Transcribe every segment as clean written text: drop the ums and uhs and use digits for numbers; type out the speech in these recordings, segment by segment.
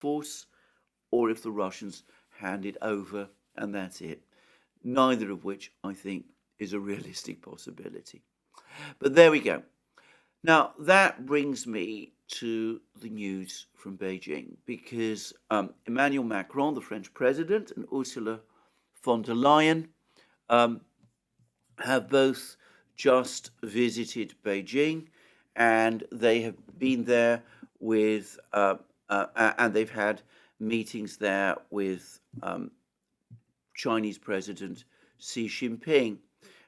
force, or if the Russians hand it over and that's it. Neither of which I think is a realistic possibility. But there we go. Now, that brings me to the news from Beijing, because Emmanuel Macron, the French president, and Ursula von der Leyen have both just visited Beijing, and they have been there with, and they've had meetings there with Chinese President Xi Jinping.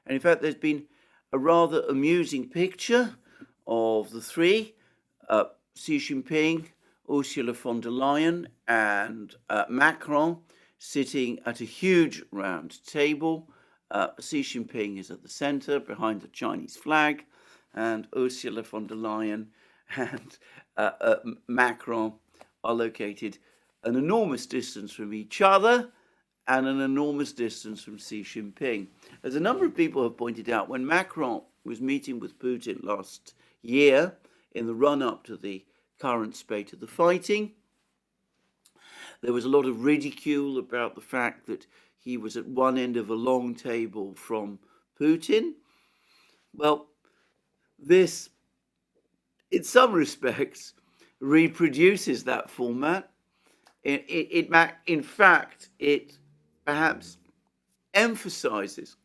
And in fact, there's been a rather amusing picture of the three, Xi Jinping, Ursula von der Leyen, and Macron, sitting at a huge round table. Xi Jinping is at the center, behind the Chinese flag, and Ursula von der Leyen and Macron are located an enormous distance from each other and an enormous distance from Xi Jinping. As a number of people have pointed out, when Macron was meeting with Putin last year in the run-up to the current spate of the fighting, there was a lot of ridicule about the fact that he was at one end of a long table from Putin. Well, this, in some respects, reproduces that format. In fact, it perhaps emphasizes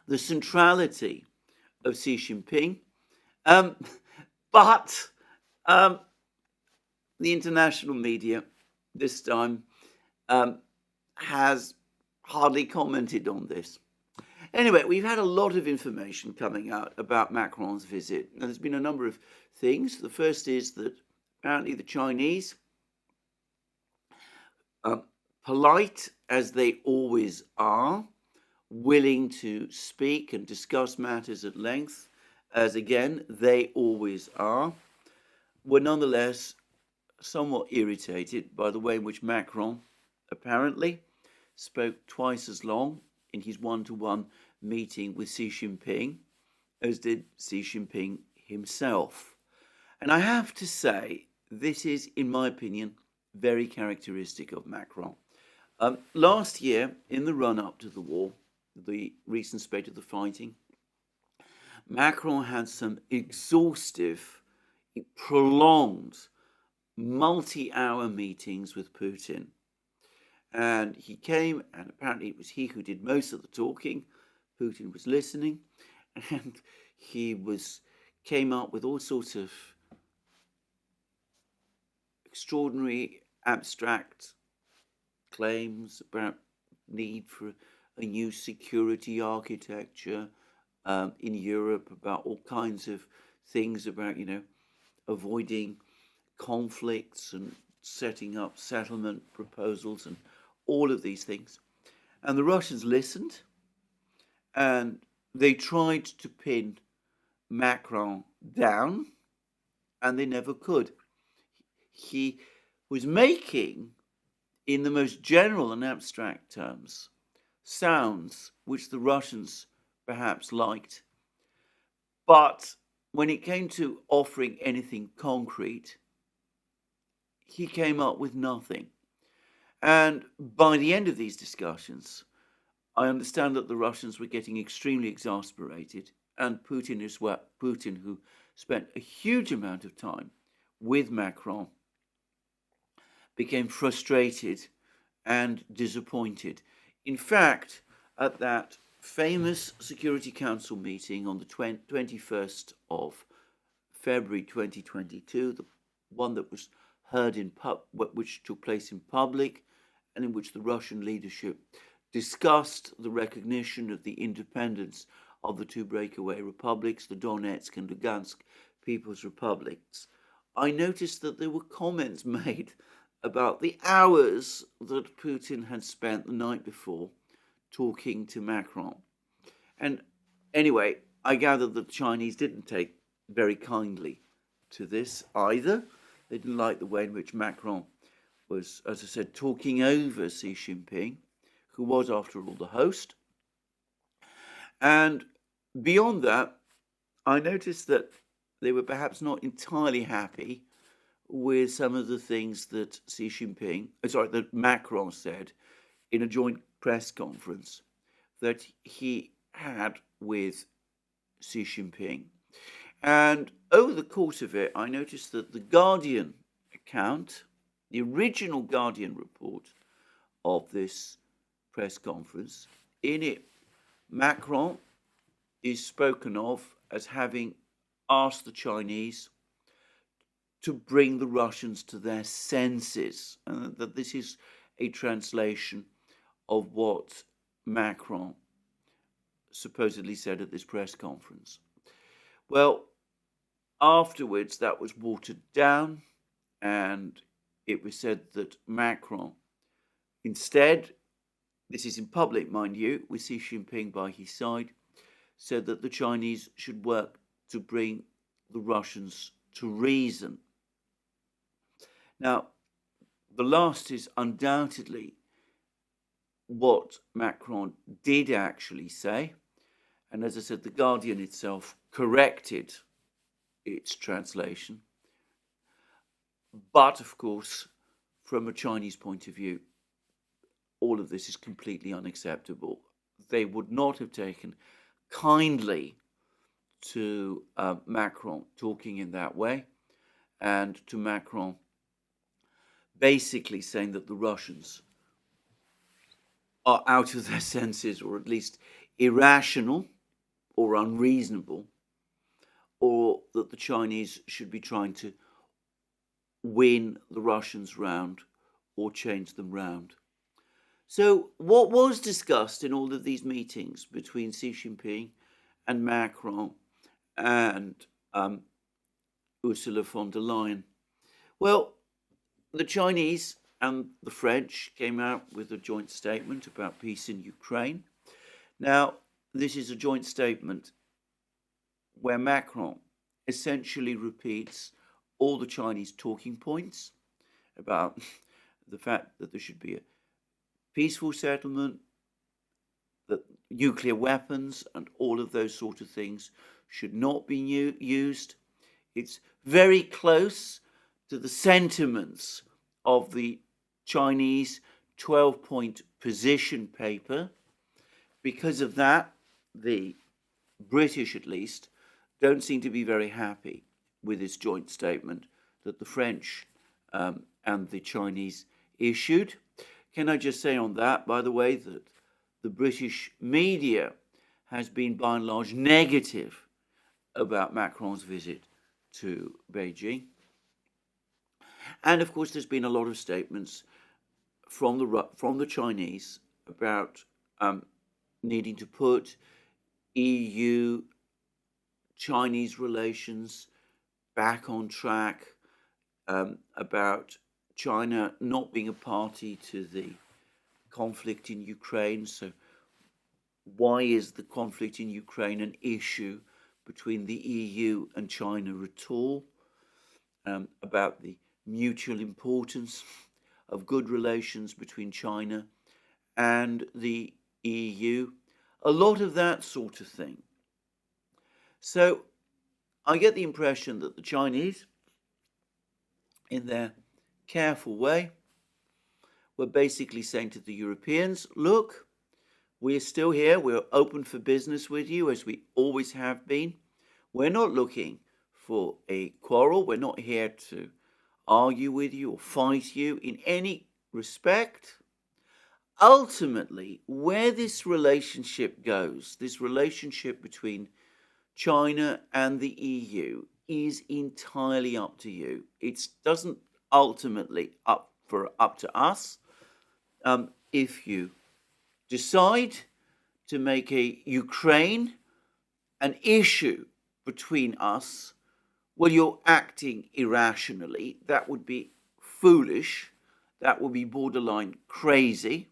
the centrality of Xi Jinping, but the international media this time has hardly commented on this. Anyway, we've had a lot of information coming out about Macron's visit. Now, there's been a number of things. The first is that apparently the Chinese, polite as they always are, willing to speak and discuss matters at length, as again they always are, were nonetheless somewhat irritated by the way in which Macron apparently spoke twice as long in his one-to-one meeting with Xi Jinping as did Xi Jinping himself. And I have to say, this is, in my opinion, very characteristic of Macron. Last year, in the run-up to the war, the recent spate of the fighting, Macron had some exhaustive, prolonged, multi-hour meetings with Putin. And he came, and apparently it was he who did most of the talking. Putin was listening, and he came up with all sorts of extraordinary abstract claims about need for a new security architecture in Europe, about all kinds of things about, avoiding conflicts and setting up settlement proposals and all of these things. And the Russians listened, and they tried to pin Macron down, and they never could. He was making, in the most general and abstract terms, sounds which the Russians perhaps liked. But when it came to offering anything concrete, he came up with nothing. And by the end of these discussions, I understand that the Russians were getting extremely exasperated, and Putin as well, Putin, who spent a huge amount of time with Macron, became frustrated and disappointed. In fact, at that famous Security Council meeting on the 21st of February 2022, the one that was heard which took place in public, and in which the Russian leadership discussed the recognition of the independence of the two breakaway republics, the Donetsk and Lugansk People's Republics, I noticed that there were comments made about the hours that Putin had spent the night before talking to Macron. And anyway, I gather that the Chinese didn't take very kindly to this either. They didn't like the way in which Macron was, as I said, talking over Xi Jinping, who was, after all, the host. And beyond that, I noticed that they were perhaps not entirely happy with some of the things that that Macron said in a joint press conference that he had with Xi Jinping. And over the course of it, I noticed that the Guardian account, the original Guardian report of this press conference, in it, Macron is spoken of as having asked the Chinese to bring the Russians to their senses, and that this is a translation of what Macron supposedly said at this press conference. Well, afterwards that was watered down, and it was said that Macron instead, this is in public, mind you, with Xi Jinping by his side, said that the Chinese should work to bring the Russians to reason. Now, the last is undoubtedly what Macron did actually say. And as I said, the Guardian itself corrected its translation. But, of course, from a Chinese point of view, all of this is completely unacceptable. They would not have taken kindly to Macron talking in that way, and to Macron basically saying that the Russians are out of their senses, or at least irrational or unreasonable, or that the Chinese should be trying to win the Russians round or change them round. So what was discussed in all of these meetings between Xi Jinping and Macron and Ursula von der Leyen? Well, the Chinese and the French came out with a joint statement about peace in Ukraine. Now, this is a joint statement where Macron essentially repeats all the Chinese talking points about the fact that there should be a peaceful settlement, that nuclear weapons and all of those sort of things should not be used. It's very close to the sentiments of the Chinese 12-point position paper. Because of that, the British, at least, don't seem to be very happy with this joint statement that the French and the Chinese issued. Can I just say on that, by the way, that the British media has been by and large negative about Macron's visit to Beijing. And of course, there's been a lot of statements from the Chinese about needing to put EU-Chinese relations back on track, about China not being a party to the conflict in Ukraine. So why is the conflict in Ukraine an issue between the EU and China at all? About the mutual importance of good relations between China and the EU. A lot of that sort of thing. So I get the impression that the Chinese, in their careful way, we're basically saying to the Europeans, look, we're still here, we're open for business with you as we always have been. We're not looking for a quarrel, we're not here to argue with you or fight you in any respect. Ultimately, where this relationship goes, this relationship between China and the EU, is entirely up to you. It doesn't ultimately up to us. If you decide to make Ukraine an issue between us, well, you're acting irrationally. That would be foolish. That would be borderline crazy,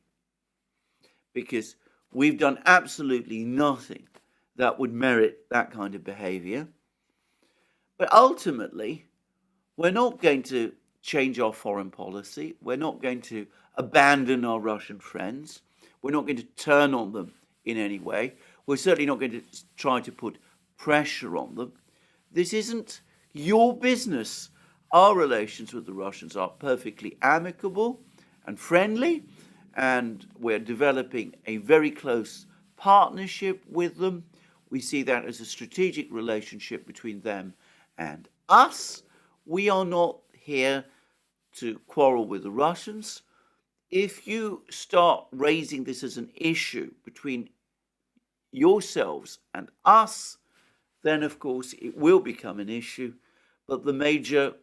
because we've done absolutely nothing that would merit that kind of behavior. But ultimately, we're not going to change our foreign policy. We're not going to abandon our Russian friends. We're not going to turn on them in any way. We're certainly not going to try to put pressure on them. This isn't your business, Our relations with the Russians are perfectly amicable and friendly, and we're developing a very close partnership with them. We see that as a strategic relationship between them and us. We are not here to quarrel with the Russians. If you start raising this as an issue between yourselves and us, then of course it will become an issue. But the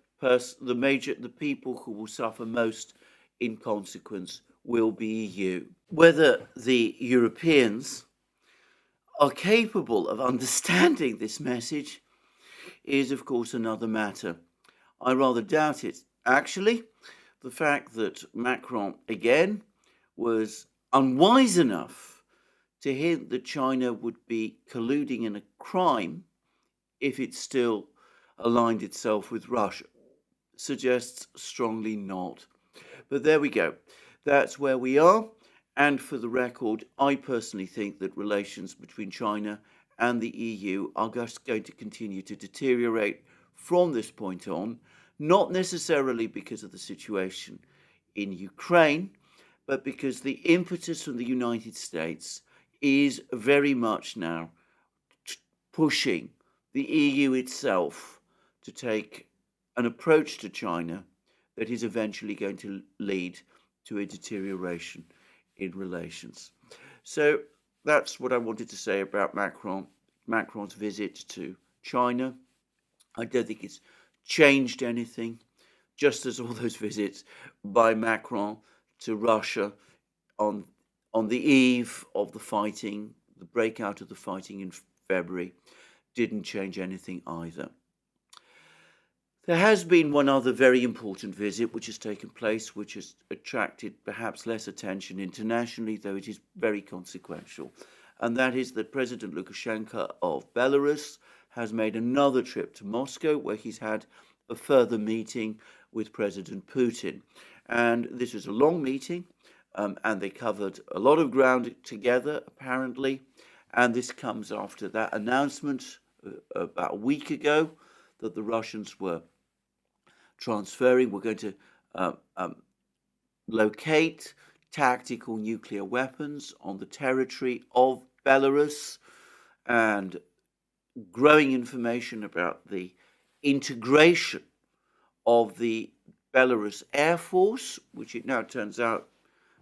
people who will suffer most in consequence will be you. Whether the Europeans are capable of understanding this message is, of course, another matter. I rather doubt it. Actually, the fact that Macron, again, was unwise enough to hint that China would be colluding in a crime if it still aligned itself with Russia suggests strongly not. But there we go. That's where we are. And for the record, I personally think that relations between China and the EU are just going to continue to deteriorate from this point on, not necessarily because of the situation in Ukraine, but because the impetus from the United States is very much now pushing the EU itself to take an approach to China that is eventually going to lead to a deterioration in relations. So that's what I wanted to say about Macron's visit to China. I don't think it's changed anything, just as all those visits by Macron to Russia on the eve of the fighting, the breakout of the fighting in February, didn't change anything either. There has been one other very important visit which has taken place, which has attracted perhaps less attention internationally, though it is very consequential. And that is that President Lukashenko of Belarus has made another trip to Moscow, where he's had a further meeting with President Putin. And this was a long meeting, and they covered a lot of ground together, apparently. And this comes after that announcement about a week ago that the Russians were going to locate tactical nuclear weapons on the territory of Belarus, and growing information about the integration of the Belarus Air Force, which it now turns out,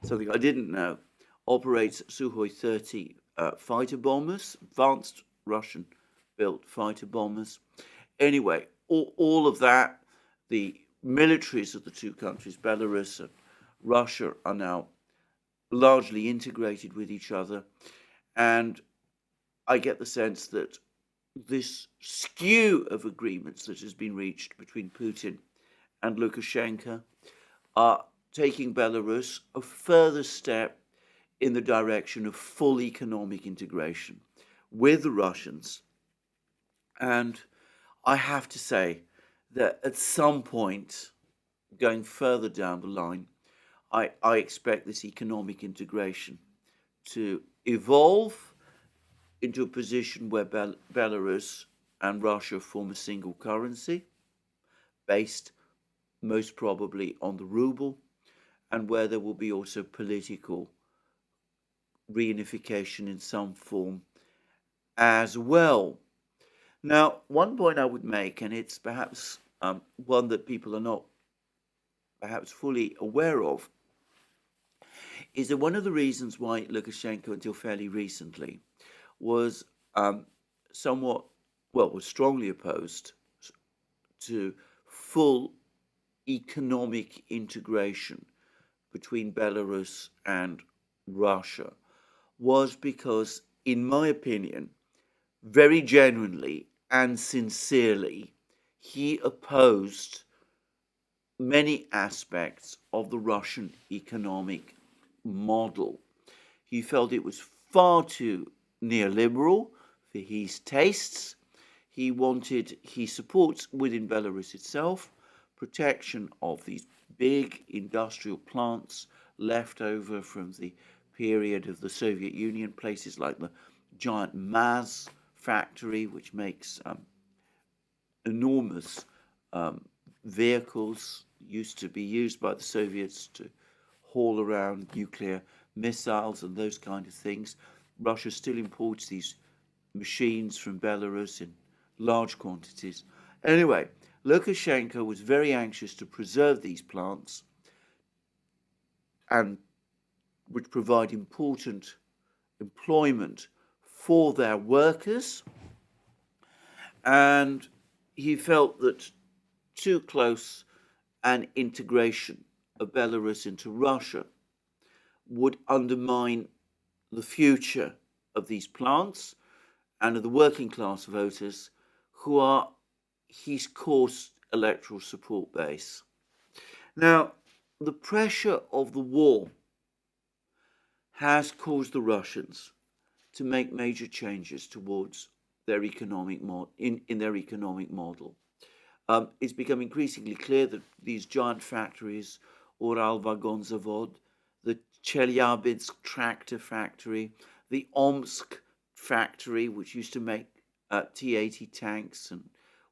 something I didn't know, operates Sukhoi 30 fighter bombers, advanced Russian-built fighter bombers. Anyway, all of that, the militaries of the two countries, Belarus and Russia, are now largely integrated with each other. And I get the sense that this skew of agreements that has been reached between Putin and Lukashenko are taking Belarus a further step in the direction of full economic integration with the Russians. And I have to say that at some point, going further down the line, I expect this economic integration to evolve into a position where Belarus and Russia form a single currency, based most probably on the ruble, and where there will be also political reunification in some form as well. Now, one point I would make, and it's perhaps one that people are not perhaps fully aware of, is that one of the reasons why Lukashenko, until fairly recently, was was strongly opposed to full economic integration between Belarus and Russia, was because, in my opinion, very genuinely and sincerely, he opposed many aspects of the Russian economic model. He felt it was far too neoliberal for his tastes. He supports within Belarus itself protection of these big industrial plants left over from the period of the Soviet Union, places like the giant MAZ factory, which makes enormous vehicles used to be used by the Soviets to haul around nuclear missiles and those kind of things. Russia still imports these machines from Belarus in large quantities. Anyway, Lukashenko was very anxious to preserve these plants and would provide important employment for their workers, and he felt that too close an integration of Belarus into Russia would undermine the future of these plants and of the working class voters who are his core electoral support base. Now, the pressure of the war has caused the Russians to make major changes towards their economic in their economic model. It's become increasingly clear that these giant factories, Uralvagonzavod, the Chelyabinsk tractor factory, the Omsk factory, which used to make T-80 tanks and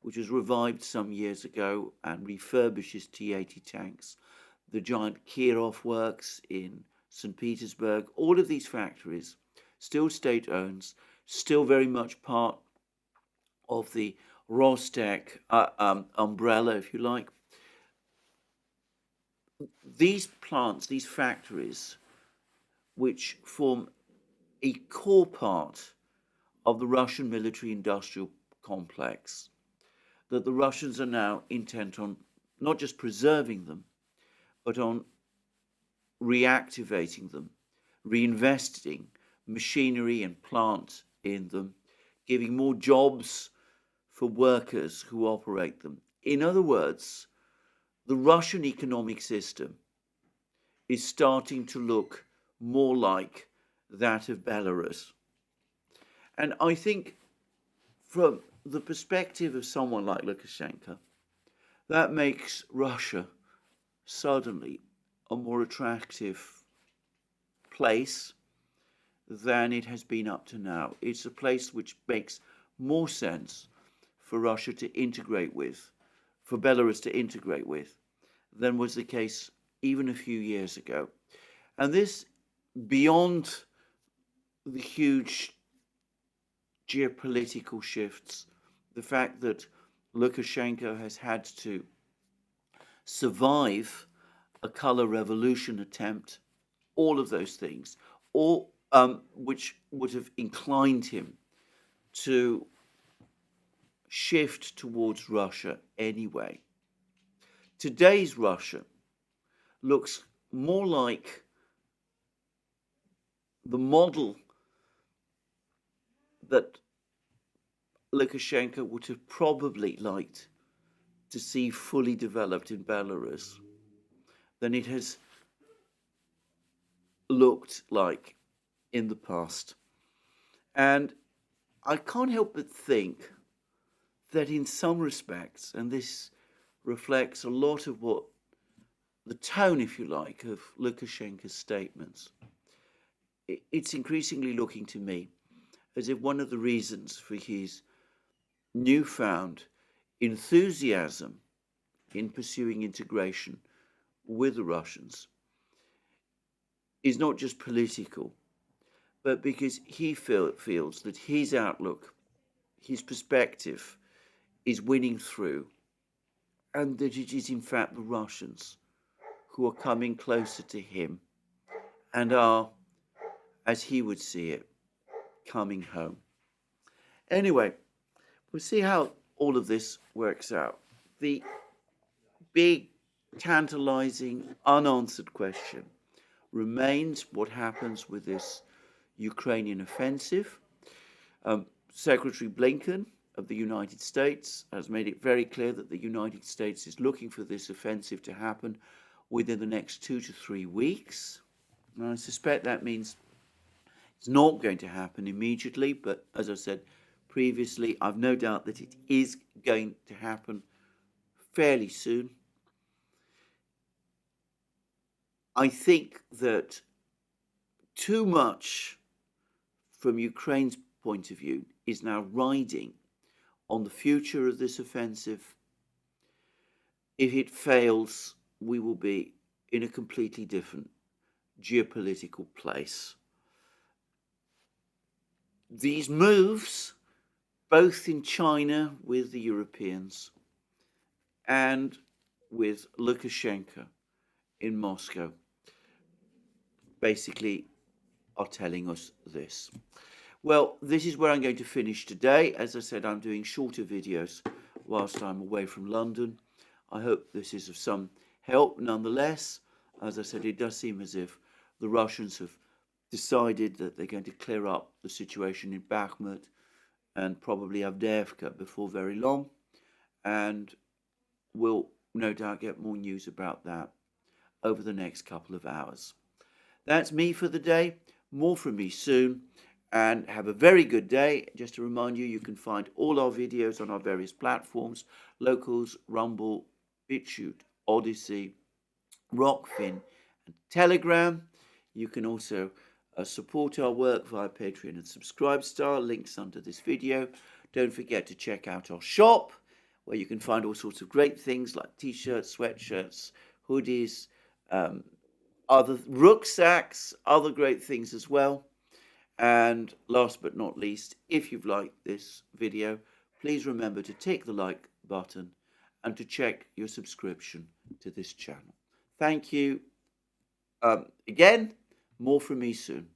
which was revived some years ago and refurbishes T-80 tanks, the giant Kirov works in St. Petersburg, all of these factories, still state-owned, still very much part of the Rostec umbrella, if you like. These plants, these factories, which form a core part of the Russian military-industrial complex, that the Russians are now intent on not just preserving them, but on reactivating them, reinvesting machinery and plant in them, giving more jobs for workers who operate them. In other words, the Russian economic system is starting to look more like that of Belarus. And I think from the perspective of someone like Lukashenko, that makes Russia suddenly a more attractive place than it has been up to now. It's a place which makes more sense for Russia to integrate with, for Belarus to integrate with, than was the case even a few years ago. And this, beyond the huge geopolitical shifts, the fact that Lukashenko has had to survive a color revolution attempt, all of those things, all which would have inclined him to shift towards Russia anyway. Today's Russia looks more like the model that Lukashenko would have probably liked to see fully developed in Belarus than it has looked like in the past. And I can't help but think that in some respects, and this reflects a lot of what the tone, if you like, of Lukashenko's statements, it's increasingly looking to me as if one of the reasons for his newfound enthusiasm in pursuing integration with the Russians is not just political, but because he feels that his outlook, his perspective is winning through, and that it is in fact the Russians who are coming closer to him and are, as he would see it, coming home. Anyway, we'll see how all of this works out. The big, tantalizing, unanswered question remains what happens with this Ukrainian offensive. Secretary Blinken of the United States has made it very clear that the United States is looking for this offensive to happen within the next 2 to 3 weeks. And I suspect that means it's not going to happen immediately, but as I said previously, I've no doubt that it is going to happen fairly soon. I think that too much from Ukraine's point of view is now riding on the future of this offensive. if it fails, we will be in a completely different geopolitical place. These moves, both in China with the Europeans and with Lukashenko in Moscow, basically are telling us this. Well, this is where I'm going to finish today. As I said, I'm doing shorter videos whilst I'm away from London. I hope this is of some help. Nonetheless, as I said, it does seem as if the Russians have decided that they're going to clear up the situation in Bakhmut and probably Avdiivka before very long. And we'll no doubt get more news about that over the next couple of hours. That's me for the day. More from me soon. And have a very good day. Just to remind you, you can find all our videos on our various platforms: Locals, Rumble, BitChute, Odyssey, Rockfin, and Telegram. You can also support our work via Patreon and Subscribestar. Links under this video. Don't forget to check out our shop, where you can find all sorts of great things like t-shirts, sweatshirts, hoodies, other rucksacks, other great things as well. And last but not least, if you've liked this video, please remember to tick the like button and to check your subscription to this channel. Thank you. Again, more from me soon.